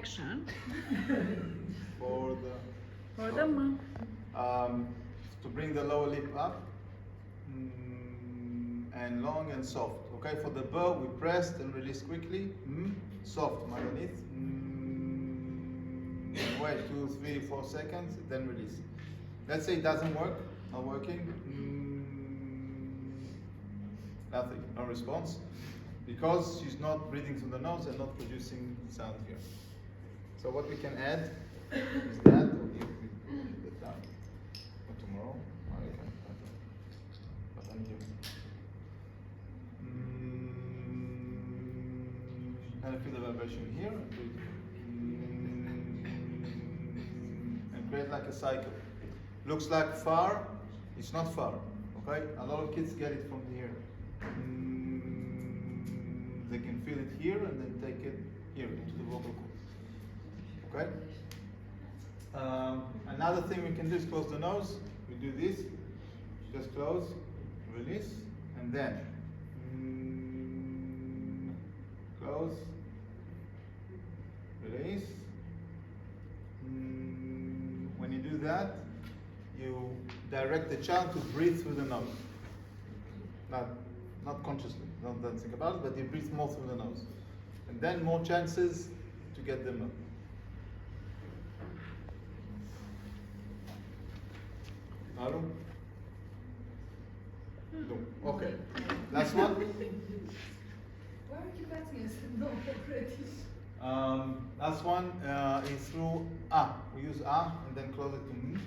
action. For the M. to bring the lower lip up and long and soft. Okay, for the B we pressed and release quickly. Soft underneath. Wait 2, 3, 4 seconds, then release. Let's say it doesn't work, not working. Nothing, no response, because she's not breathing through the nose and not producing sound here. So what we can add is that, or if we put it down, or tomorrow, or you can, but I'm here. And I feel the vibration here, and create like a cycle. Looks like far, it's not far, okay? A lot of kids get it from here. They can feel it here and then take it here into the vocal cord. Okay? Another thing we can do is close the nose. We do this, just close, release, and then close, release. When you do that, you direct the child to breathe through the nose. Not consciously, don't think about it, but you breathe more through the nose. And then more chances to get them up. Hello? No. Okay. Last one? Why are you cutting us? No, already. Last one is through A. We use A and then close it to M.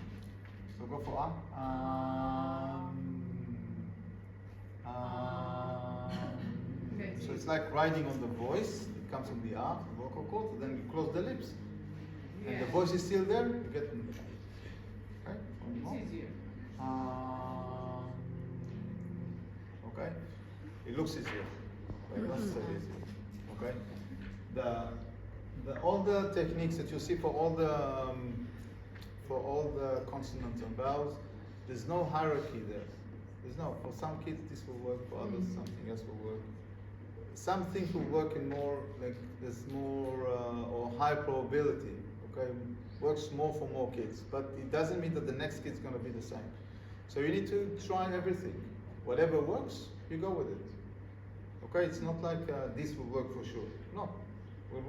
So go for A. So it's like riding on the voice. It comes from the A, the vocal cord, and then you close the lips. And the voice is still there, you get M. Okay? It's easier. Okay? It looks easier. But not so easy. Okay? All the techniques that you see for all the consonants and vowels, there's no hierarchy there. There's no. For some kids this will work, for others something else will work. Some things will work in more, like there's more or high probability. Okay, works more for more kids, but it doesn't mean that the next kid's going to be the same. So you need to try everything. Whatever works, you go with it. Okay, it's not like this will work for sure. No.